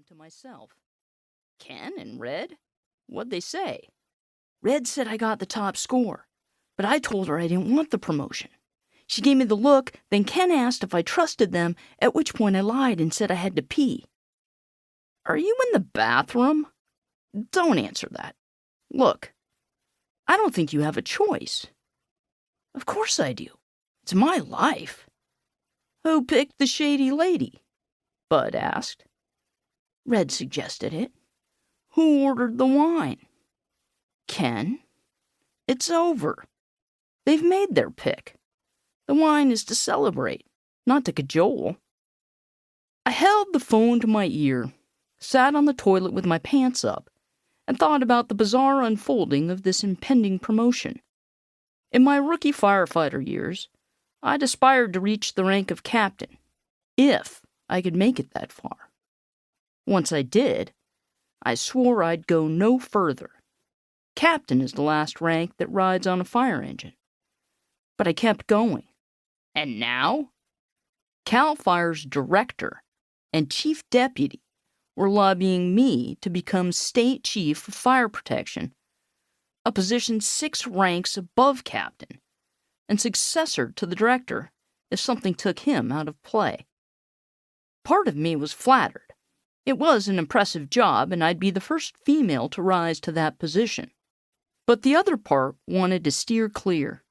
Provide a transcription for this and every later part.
to myself. Ken and Red? What'd they say? Red said I got the top score, but I told her I didn't want the promotion. She gave me the look, then Ken asked if I trusted them, at which point I lied and said I had to pee. Are you in the bathroom? Don't answer that. Look, I don't think you have a choice. Of course I do. It's my life. Who picked the shady lady? Bud asked. Red suggested it. Who ordered the wine? Ken. It's over. They've made their pick. The wine is to celebrate, not to cajole. I held the phone to my ear, sat on the toilet with my pants up, and thought about the bizarre unfolding of this impending promotion. In my rookie firefighter years, I'd aspired to reach the rank of captain, if I could make it that far. Once I did, I swore I'd go no further. Captain is the last rank that rides on a fire engine. But I kept going. And now? CAL FIRE's director and chief deputy were lobbying me to become state chief of fire protection, a position 6 ranks above captain, and successor to the director if something took him out of play. Part of me was flattered. It was an impressive job, and I'd be the first female to rise to that position. But the other part wanted to steer clear.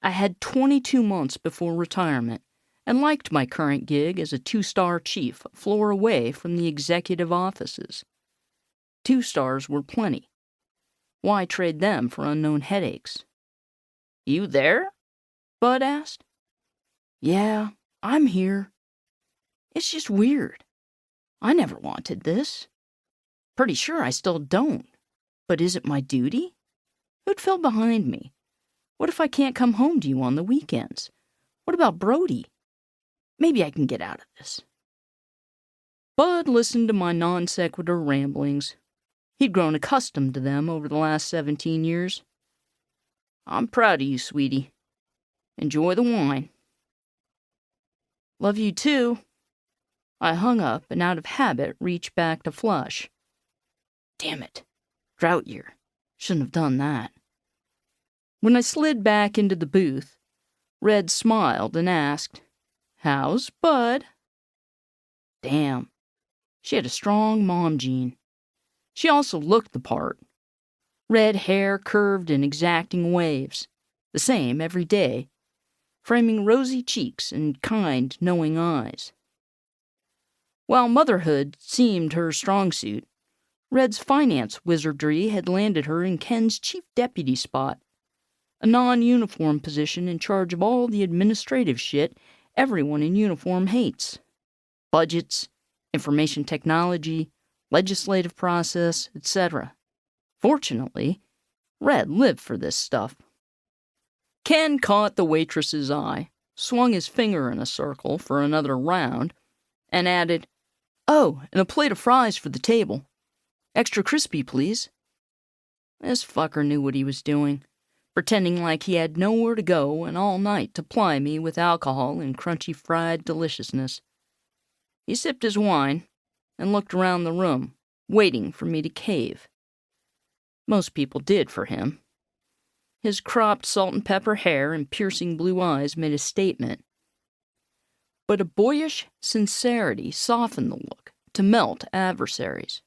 I had 22 months before retirement, and liked my current gig as a 2-star chief a floor away from the executive offices. 2 stars were plenty. Why trade them for unknown headaches? You there? Bud asked. Yeah, I'm here. It's just weird. I never wanted this. Pretty sure I still don't. But is it my duty? Who'd fill behind me? What if I can't come home to you on the weekends? What about Brody? Maybe I can get out of this. Bud listened to my non-sequitur ramblings. He'd grown accustomed to them over the last 17 years. I'm proud of you, sweetie. Enjoy the wine. Love you too. I hung up and out of habit reached back to flush. Damn it. Drought year. Shouldn't have done that. When I slid back into the booth, Red smiled and asked, How's Bud? Damn. She had a strong mom gene. She also looked the part. Red hair curved in exacting waves, the same every day, framing rosy cheeks and kind, knowing eyes. While motherhood seemed her strong suit, Red's finance wizardry had landed her in Ken's chief deputy spot, a non-uniform position in charge of all the administrative shit everyone in uniform hates. Budgets, information technology, legislative process, etc. Fortunately, Red lived for this stuff. Ken caught the waitress's eye, swung his finger in a circle for another round, and added, Oh, and a plate of fries for the table. Extra crispy, please. This fucker knew what he was doing, pretending like he had nowhere to go and all night to ply me with alcohol and crunchy fried deliciousness. He sipped his wine and looked around the room, waiting for me to cave. Most people did for him. His cropped salt and pepper hair and piercing blue eyes made a statement. But a boyish sincerity softened the look to melt adversaries.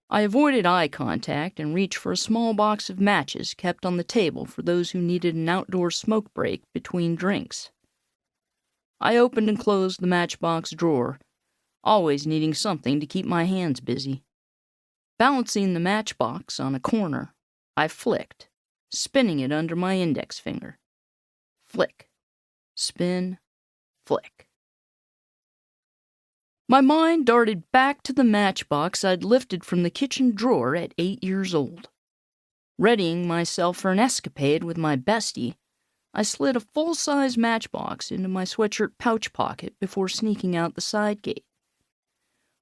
I avoided eye contact and reached for a small box of matches kept on the table for those who needed an outdoor smoke break between drinks. I opened and closed the matchbox drawer, always needing something to keep my hands busy. Balancing the matchbox on a corner, I flicked, spinning it under my index finger. Flick, spin, flick. My mind darted back to the matchbox I'd lifted from the kitchen drawer at 8 years old. Readying myself for an escapade with my bestie, I slid a full-size matchbox into my sweatshirt pouch pocket before sneaking out the side gate.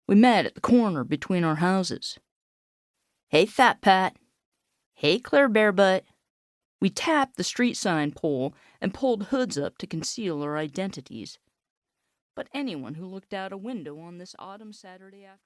We met at the corner between our houses. Hey, Fat Pat. Hey, Claire Barebutt. We tapped the street sign pole and pulled hoods up to conceal our identities. But anyone who looked out a window on this autumn Saturday afternoon